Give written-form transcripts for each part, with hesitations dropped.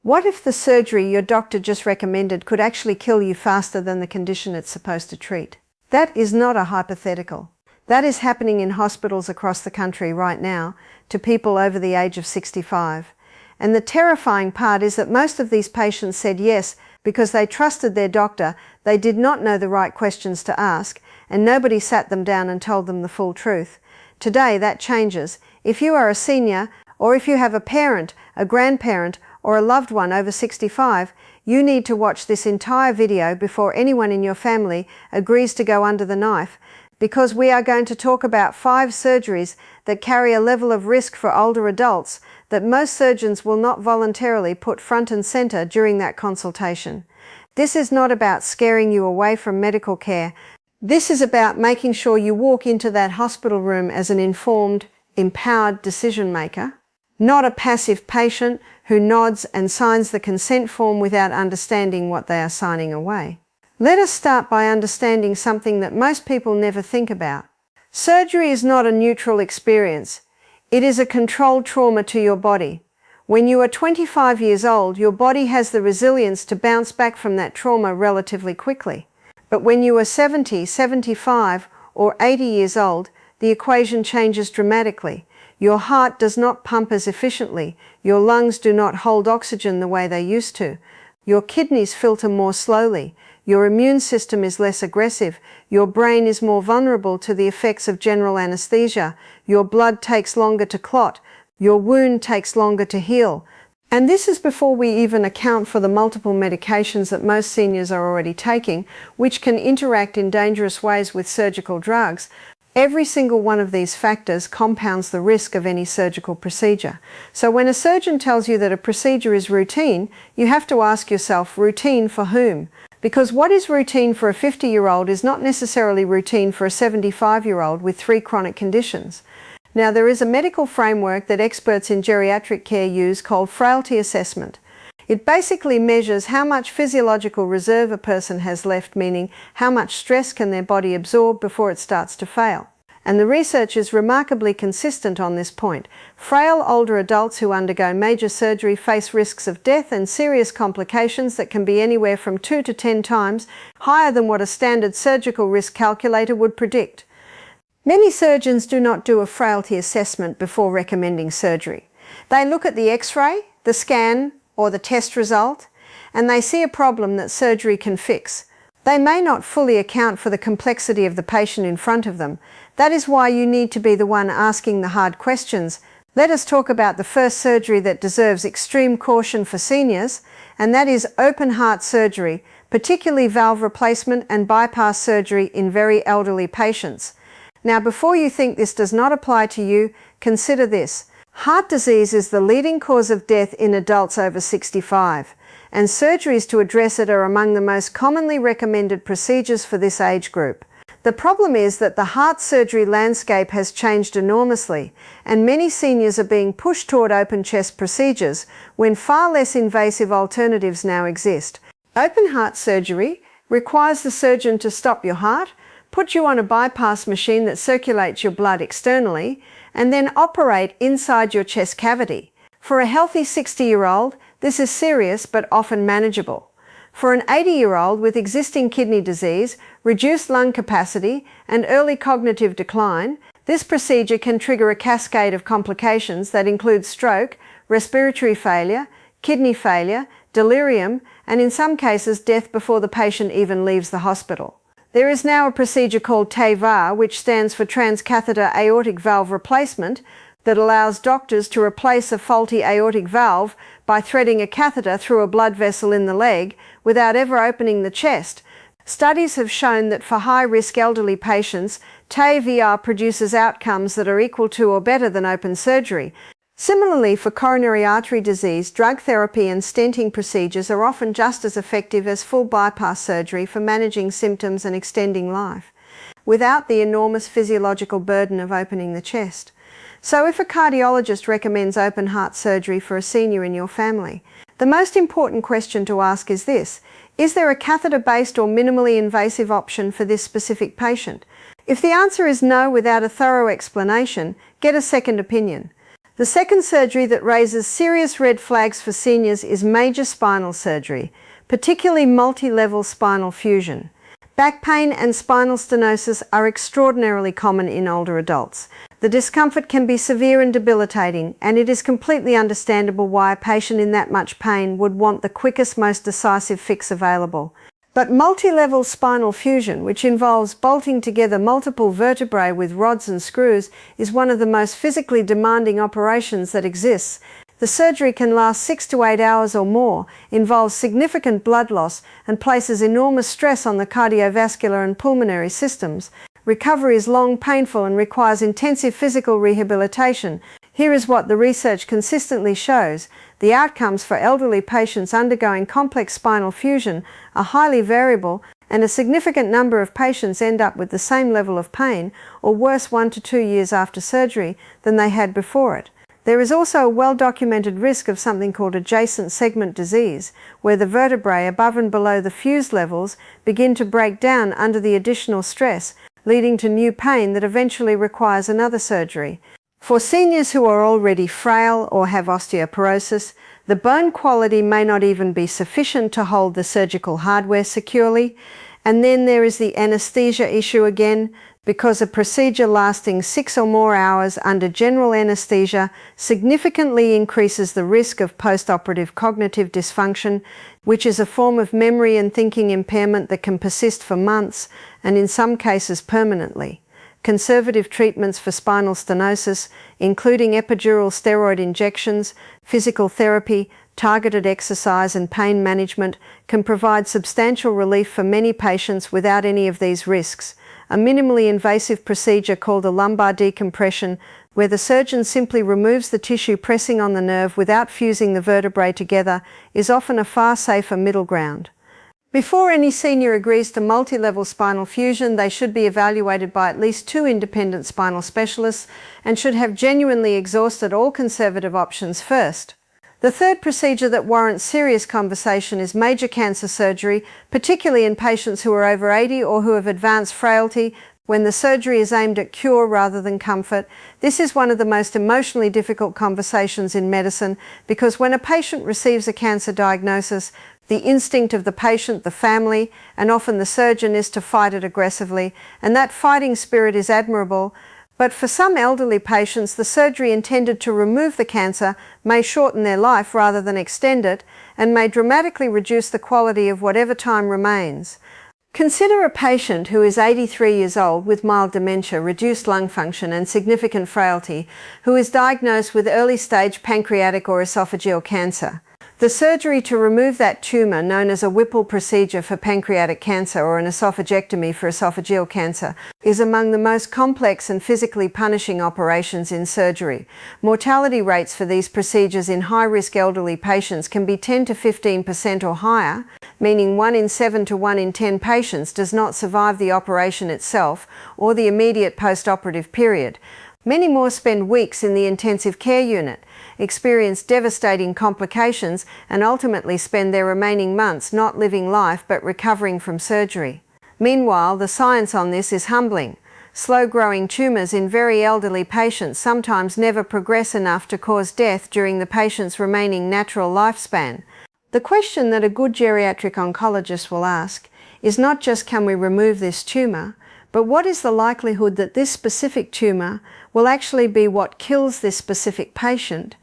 What if the surgery your doctor just recommended could actually kill you faster than the condition it's supposed to treat? That is not a hypothetical. That is happening in hospitals across the country right now to people over the age of 65. And the terrifying part is that most of these patients said yes because they trusted their doctor, they did not know the right questions to ask, and nobody sat them down and told them the full truth. Today that changes. If you are a senior, or if you have a parent, a grandparent, or a loved one over 65, you need to watch this entire video before anyone in your family agrees to go under the knife, because we are going to talk about 5 surgeries that carry a level of risk for older adults that most surgeons will not voluntarily put front and center during that consultation. This is not about scaring you away from medical care. This is about making sure you walk into that hospital room as an informed, empowered decision maker, not a passive patient who nods and signs the consent form without understanding what they are signing away. Let us start by understanding something that most people never think about. Surgery is not a neutral experience. It is a controlled trauma to your body. When you are 25 years old, your body has the resilience to bounce back from that trauma relatively quickly. But when you are 70, 75, or 80 years old, the equation changes dramatically. Your heart does not pump as efficiently. Your lungs do not hold oxygen the way they used to. Your kidneys filter more slowly. Your immune system is less aggressive. Your brain is more vulnerable to the effects of general anesthesia. Your blood takes longer to clot. Your wound takes longer to heal. And this is before we even account for the multiple medications that most seniors are already taking, which can interact in dangerous ways with surgical drugs. Every single one of these factors compounds the risk of any surgical procedure. So when a surgeon tells you that a procedure is routine, you have to ask yourself, routine for whom? Because what is routine for a 50-year-old is not necessarily routine for a 75-year-old with 3 chronic conditions. Now, there is a medical framework that experts in geriatric care use called frailty assessment. It basically measures how much physiological reserve a person has left, meaning how much stress can their body absorb before it starts to fail. And the research is remarkably consistent on this point. Frail older adults who undergo major surgery face risks of death and serious complications that can be anywhere from 2 to 10 times higher than what a standard surgical risk calculator would predict. Many surgeons do not do a frailty assessment before recommending surgery. They look at the X-ray, the scan, or the test result, and they see a problem that surgery can fix. They may not fully account for the complexity of the patient in front of them. That is why you need to be the one asking the hard questions. Let us talk about the first surgery that deserves extreme caution for seniors, and that is open heart surgery, particularly valve replacement and bypass surgery in very elderly patients. Now, before you think this does not apply to you, consider this. Heart disease is the leading cause of death in adults over 65, and surgeries to address it are among the most commonly recommended procedures for this age group. The problem is that the heart surgery landscape has changed enormously, and many seniors are being pushed toward open chest procedures when far less invasive alternatives now exist. Open heart surgery requires the surgeon to stop your heart, put you on a bypass machine that circulates your blood externally, and then operate inside your chest cavity. For a healthy 60-year-old, this is serious but often manageable. For an 80-year-old with existing kidney disease, reduced lung capacity, and early cognitive decline, this procedure can trigger a cascade of complications that include stroke, respiratory failure, kidney failure, delirium, and in some cases death before the patient even leaves the hospital. There is now a procedure called TAVR, which stands for transcatheter aortic valve replacement, that allows doctors to replace a faulty aortic valve by threading a catheter through a blood vessel in the leg without ever opening the chest. Studies have shown that for high-risk elderly patients, TAVR produces outcomes that are equal to or better than open surgery. Similarly, for coronary artery disease, drug therapy and stenting procedures are often just as effective as full bypass surgery for managing symptoms and extending life, without the enormous physiological burden of opening the chest. So if a cardiologist recommends open heart surgery for a senior in your family, the most important question to ask is this: is there a catheter-based or minimally invasive option for this specific patient? If the answer is no without a thorough explanation, get a second opinion. The second surgery that raises serious red flags for seniors is major spinal surgery, particularly multi-level spinal fusion. Back pain and spinal stenosis are extraordinarily common in older adults. The discomfort can be severe and debilitating, and it is completely understandable why a patient in that much pain would want the quickest, most decisive fix available. But multi-level spinal fusion, which involves bolting together multiple vertebrae with rods and screws, is one of the most physically demanding operations that exists. The surgery can last 6 to 8 hours or more, involves significant blood loss, and places enormous stress on the cardiovascular and pulmonary systems. Recovery is long, painful, and requires intensive physical rehabilitation. Here is what the research consistently shows. The outcomes for elderly patients undergoing complex spinal fusion are highly variable, and a significant number of patients end up with the same level of pain, or worse, 1 to 2 years after surgery, than they had before it. There is also a well-documented risk of something called adjacent segment disease, where the vertebrae above and below the fused levels begin to break down under the additional stress, leading to new pain that eventually requires another surgery. For seniors who are already frail or have osteoporosis, the bone quality may not even be sufficient to hold the surgical hardware securely. And then there is the anesthesia issue again, because a procedure lasting 6 or more hours under general anesthesia significantly increases the risk of postoperative cognitive dysfunction, which is a form of memory and thinking impairment that can persist for months and in some cases permanently. Conservative treatments for spinal stenosis, including epidural steroid injections, physical therapy, targeted exercise and pain management, can provide substantial relief for many patients without any of these risks. A minimally invasive procedure called a lumbar decompression, where the surgeon simply removes the tissue pressing on the nerve without fusing the vertebrae together, is often a far safer middle ground. Before any senior agrees to multi-level spinal fusion, they should be evaluated by at least 2 independent spinal specialists and should have genuinely exhausted all conservative options first. The third procedure that warrants serious conversation is major cancer surgery, particularly in patients who are over 80 or who have advanced frailty, when the surgery is aimed at cure rather than comfort. This is one of the most emotionally difficult conversations in medicine, because when a patient receives a cancer diagnosis, the instinct of the patient, the family, and often the surgeon is to fight it aggressively, and that fighting spirit is admirable. But for some elderly patients, the surgery intended to remove the cancer may shorten their life rather than extend it, and may dramatically reduce the quality of whatever time remains. Consider a patient who is 83 years old with mild dementia, reduced lung function, and significant frailty, who is diagnosed with early-stage pancreatic or esophageal cancer. The surgery to remove that tumor, known as a Whipple procedure for pancreatic cancer or an esophagectomy for esophageal cancer, is among the most complex and physically punishing operations in surgery. Mortality rates for these procedures in high-risk elderly patients can be 10 to 15% or higher, meaning 1 in 7 to 1 in 10 patients does not survive the operation itself or the immediate post-operative period. Many more spend weeks in the intensive care unit, experience devastating complications, and ultimately spend their remaining months not living life but recovering from surgery. Meanwhile, the science on this is humbling. Slow-growing tumors in very elderly patients sometimes never progress enough to cause death during the patient's remaining natural lifespan. The question that a good geriatric oncologist will ask is not just, can we remove this tumor, but what is the likelihood that this specific tumor will actually be what kills this specific patient,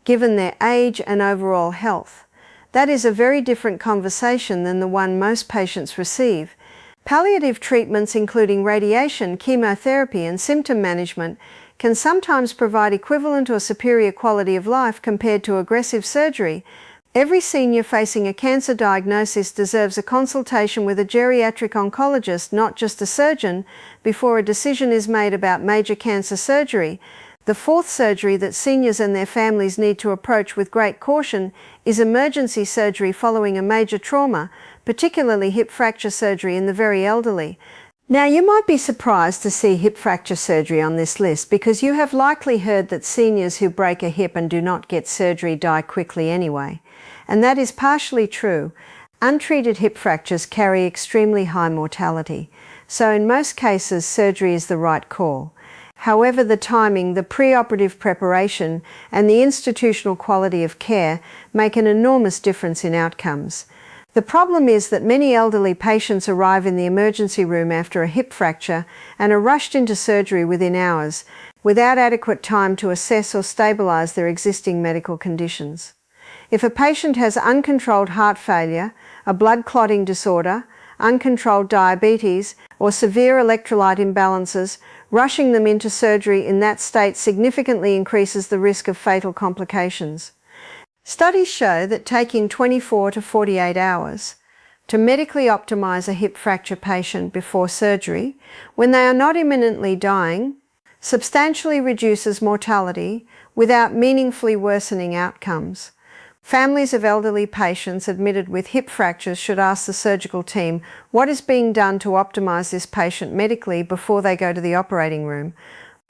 given their age and overall health? That is a very different conversation than the one most patients receive. Palliative treatments, including radiation, chemotherapy, and symptom management, can sometimes provide equivalent or superior quality of life compared to aggressive surgery. Every senior facing a cancer diagnosis deserves a consultation with a geriatric oncologist, not just a surgeon, before a decision is made about major cancer surgery. The fourth surgery that seniors and their families need to approach with great caution is emergency surgery following a major trauma, particularly hip fracture surgery in the very elderly. Now, you might be surprised to see hip fracture surgery on this list, because you have likely heard that seniors who break a hip and do not get surgery die quickly anyway. And that is partially true. Untreated hip fractures carry extremely high mortality. So in most cases, surgery is the right call. However, the timing, the preoperative preparation, and the institutional quality of care make an enormous difference in outcomes. The problem is that many elderly patients arrive in the emergency room after a hip fracture and are rushed into surgery within hours, without adequate time to assess or stabilize their existing medical conditions. If a patient has uncontrolled heart failure, a blood clotting disorder, uncontrolled diabetes, or severe electrolyte imbalances, rushing them into surgery in that state significantly increases the risk of fatal complications. Studies show that taking 24 to 48 hours to medically optimize a hip fracture patient before surgery, when they are not imminently dying, substantially reduces mortality without meaningfully worsening outcomes. Families of elderly patients admitted with hip fractures should ask the surgical team what is being done to optimize this patient medically before they go to the operating room.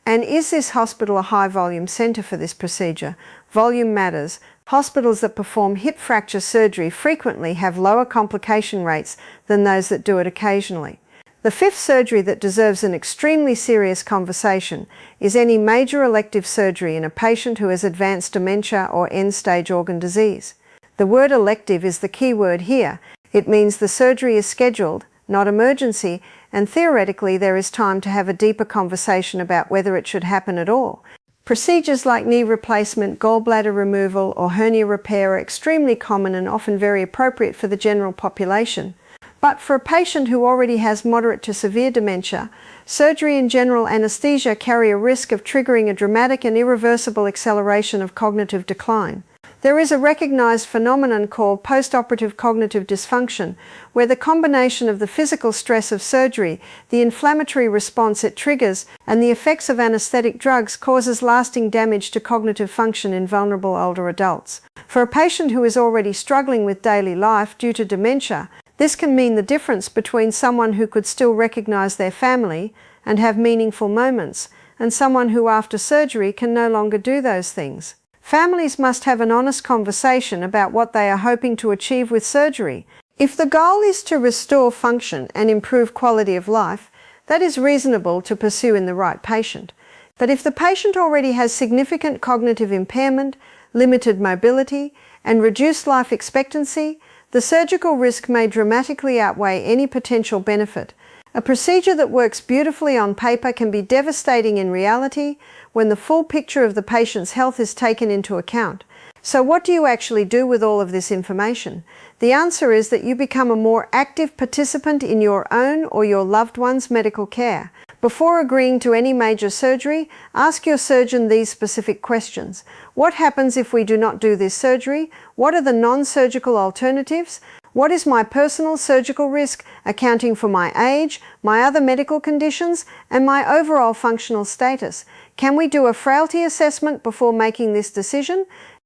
And is this hospital a high-volume center for this procedure? Volume matters. Hospitals that perform hip fracture surgery frequently have lower complication rates than those that do it occasionally. The fifth surgery that deserves an extremely serious conversation is any major elective surgery in a patient who has advanced dementia or end-stage organ disease. The word elective is the key word here. It means the surgery is scheduled, not emergency, and theoretically there is time to have a deeper conversation about whether it should happen at all. Procedures like knee replacement, gallbladder removal, or hernia repair are extremely common and often very appropriate for the general population. But for a patient who already has moderate to severe dementia, surgery and general anesthesia carry a risk of triggering a dramatic and irreversible acceleration of cognitive decline. There is a recognized phenomenon called postoperative cognitive dysfunction, where the combination of the physical stress of surgery, the inflammatory response it triggers, and the effects of anesthetic drugs causes lasting damage to cognitive function in vulnerable older adults. For a patient who is already struggling with daily life due to dementia, this can mean the difference between someone who could still recognize their family and have meaningful moments, and someone who after surgery can no longer do those things. Families must have an honest conversation about what they are hoping to achieve with surgery. If the goal is to restore function and improve quality of life, that is reasonable to pursue in the right patient. But if the patient already has significant cognitive impairment, limited mobility, and reduced life expectancy, the surgical risk may dramatically outweigh any potential benefit. A procedure that works beautifully on paper can be devastating in reality when the full picture of the patient's health is taken into account. So what do you actually do with all of this information? The answer is that you become a more active participant in your own or your loved one's medical care. Before agreeing to any major surgery, ask your surgeon these specific questions. What happens if we do not do this surgery? What are the non-surgical alternatives? What is my personal surgical risk, accounting for my age, my other medical conditions, and my overall functional status? Can we do a frailty assessment before making this decision?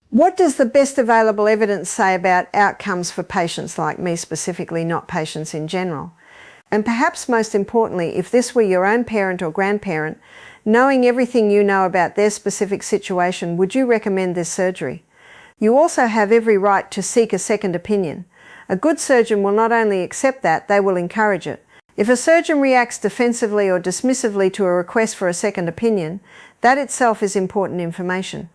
What does the best available evidence say about outcomes for patients like me specifically, not patients in general? And perhaps most importantly, if this were your own parent or grandparent, knowing everything you know about their specific situation, would you recommend this surgery? You also have every right to seek a second opinion. A good surgeon will not only accept that, they will encourage it. If a surgeon reacts defensively or dismissively to a request for a second opinion, that itself is important information.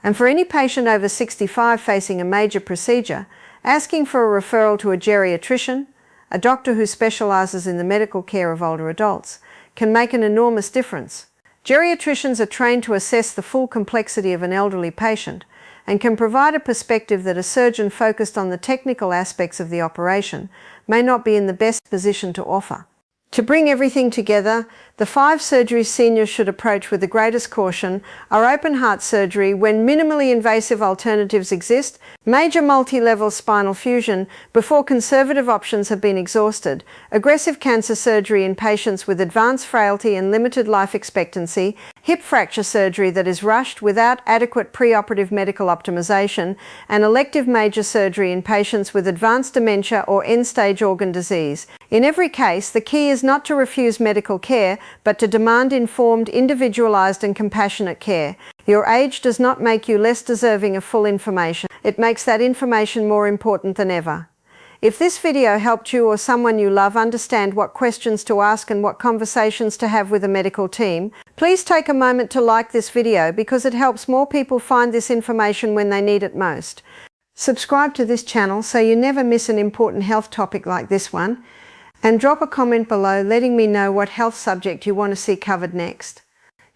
And for any patient over 65 facing a major procedure, asking for a referral to a geriatrician, a doctor who specializes in the medical care of older adults, can make an enormous difference. Geriatricians are trained to assess the full complexity of an elderly patient and can provide a perspective that a surgeon focused on the technical aspects of the operation may not be in the best position to offer. To bring everything together, the 5 surgeries seniors should approach with the greatest caution are open heart surgery when minimally invasive alternatives exist, major multi-level spinal fusion before conservative options have been exhausted, aggressive cancer surgery in patients with advanced frailty and limited life expectancy, hip fracture surgery that is rushed without adequate preoperative medical optimization, and elective major surgery in patients with advanced dementia or end-stage organ disease. In every case, the key is not to refuse medical care, but to demand informed, individualized and compassionate care. Your age does not make you less deserving of full information. It makes that information more important than ever. If this video helped you or someone you love understand what questions to ask and what conversations to have with a medical team, Please take a moment to like this video because it helps more people find this information when they need it most. Subscribe to this channel so you never miss an important health topic like this one, and drop a comment below letting me know what health subject you want to see covered next.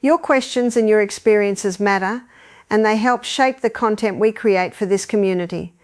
Your questions and your experiences matter, and they help shape the content we create for this community.